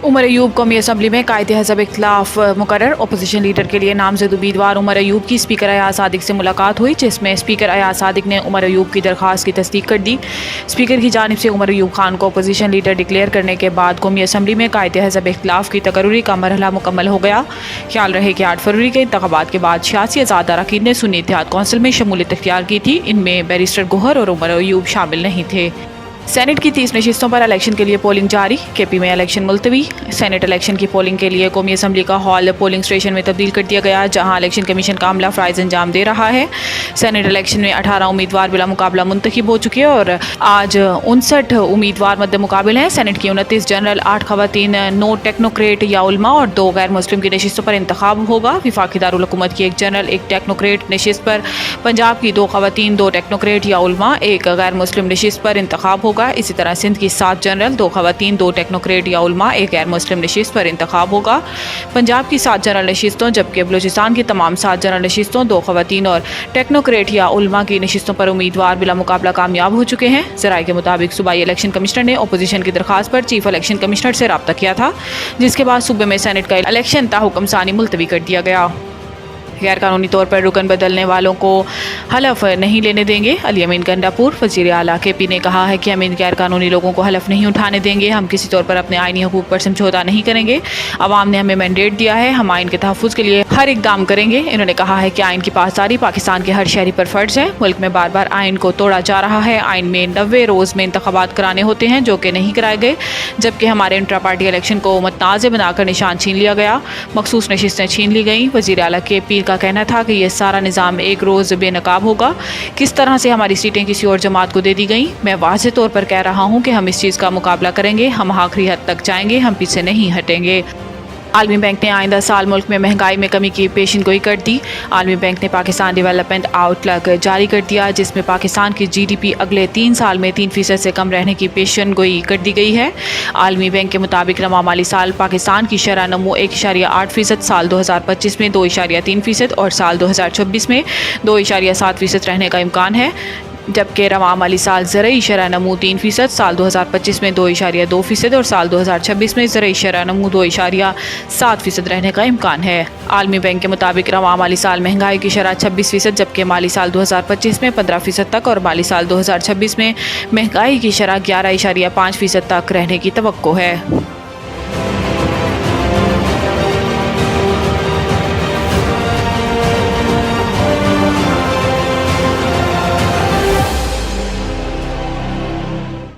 उमर अयूब कौमी असम्बली में कायदे हज़ब इख्तिलाफ मुकर्रर। अपोजिशन लीडर के लिए नामजद उम्मीदवार उमर अयूब की स्पीकर अयाज सादिक से मुलाकात हुई, जिसमें स्पीकर अयाज सादिक ने उमर अयूब की दरख्वास्त की तस्दीक कर दी। स्पीकर की जानिब से उमर अयूब खान को अपोजिशन लीडर डिक्लेयर करने के बाद कौमी असम्बली में कायदे हज़ब इख्तिलाफ की तकर्रुरी का मरहला मुकम्मल हो गया। ख्याल रहे कि 8 फरवरी के इंतखाबात के बाद 86 आज़ाद अरकान ने सुन्नी इत्तेहाद कौंसिल में शमूलियत इख्तियार की थी। इनमें बैरिस्टर गोहर और उमर अयूब शामिल नहीं थे। सेनेट की 30 नशिस्तों पर इलेक्शन के लिए पोलिंग जारी। केपी में इलेक्शन मुलतवी। सेनेट इलेक्शन की पोलिंग के लिए कौमी असम्बली का हॉल पोलिंग स्टेशन में तब्दील कर दिया गया, जहां इलेक्शन कमीशन का अमला फ़राइज़ अंजाम दे रहा है। सेनेट इलेक्शन में 18 उम्मीदवार बिला मुकाबला मुंतखब हो चुके हैं और आज 59 उम्मीदवार मद्दे मुकाबिल हैं। सेनेट की 29 जनरल, 8 खवातीन, 9 टेक्नोक्रेट या उलमा और 2 गैर मुस्लिम की नशिस्तों पर इंतखाब होगा। विफाकी दारुल हुकूमत की 1 जनरल, 1 टेक्नोक्रेट नशिस्त पर पंजाब की 2 खवातीन, 2 टेक्नोक्रेट या उलमा, 1 गैर मुस्लिम नशिस्त पर इंतखाब होगा। इसी तरह सिंध की 7 जनरल, 2 खवातीन, 2 टेक्नोक्रेट या उलमा, 1 गैर मुस्लिम नशिस्त पर इंतखाब होगा। पंजाब की 7 जनरल नशिस्तों, जबकि बलूचिस्तान की तमाम 7 जनरल नशिस्तों, 2 खवातीन और टेक्नोक्रेट या उलमा की नशिस्तों पर उम्मीदवार बिला मुकाबला कामयाब हो चुके हैं। ज़राए के मुताबिक सूबाई इलेक्शन कमिश्नर ने अपोजिशन की दरख्वास्त पर चीफ इलेक्शन कमिश्नर से रब्ता किया था, जिसके बाद सूबे में सेनेट का इलेक्शन ताहुक्म सानी मुलतवी कर दिया गया। गैर कानूनी तौर पर रुकन बदलने वालों को हलफ नहीं लेने देंगे। अली अमीन गंडापुर। वज़ीर आला केपी ने कहा है कि हम इन गैर कानूनी लोगों को हलफ नहीं उठाने देंगे। हम किसी तौर पर अपने आइनी हकूक़ पर समझौता नहीं करेंगे। अवाम ने हमें मैंडेट दिया है, हम आइन के तहफ़्फ़ुज़ के लिए हर इक़दाम करेंगे। इन्होंने कहा है कि आइन की पासदारी पाकिस्तान के हर शहरी पर फ़र्ज़ है। मुल्क में बार बार आइन को तोड़ा जा रहा है। आइन में 90 रोज़ में इंतखाबात कराने होते हैं, जो कि नहीं कराए गए, जबकि हमारे इंट्रा पार्टी इलेक्शन को मतनाज़ बनाकर निशान छीन लिया गया, मखसूस नशिस्तें छीन ली गई। वज़ीर आला केपी का कहना था कि यह सारा निज़ाम एक रोज़ बेनकाब होगा। किस तरह से हमारी सीटें किसी और जमात को दे दी गई। मैं वाज़ेह तौर पर कह रहा हूँ कि हम इस चीज़ का मुकाबला करेंगे। हम आखिरी हद तक जाएंगे, हम पीछे नहीं हटेंगे। आलमी बैंक ने आइंदा साल मुल्क में महंगाई में कमी की पेशन गोई कर दी। आलमी बैंक ने पाकिस्तान डेवलपमेंट आउटलुक जारी कर दिया, जिसमें पाकिस्तान की GDP अगले 3 साल में 3% से कम रहने की पेशन गोई कर दी गई है। आलमी बैंक के मुताबिक रवा माली साल पाकिस्तान की शरह नमो 1.8%, साल 2025 में 2.3% और साल 2026 में 2.7% रहने का इम्कान है, जबकि रवा माली साल ज़रई शरह नमू 3%, साल 2025 में 2.2% और साल 2026 में ज़रई शरह नमू 2.7% रहने का इम्कान है। आलमी बैंक के मुताबिक रवा माली साल महंगाई की शरह 26%, जबकि माली साल 2025 में 15% तक और माली साल 2026 में महंगाई की शरह 11.5% तक रहने की तवक्को है।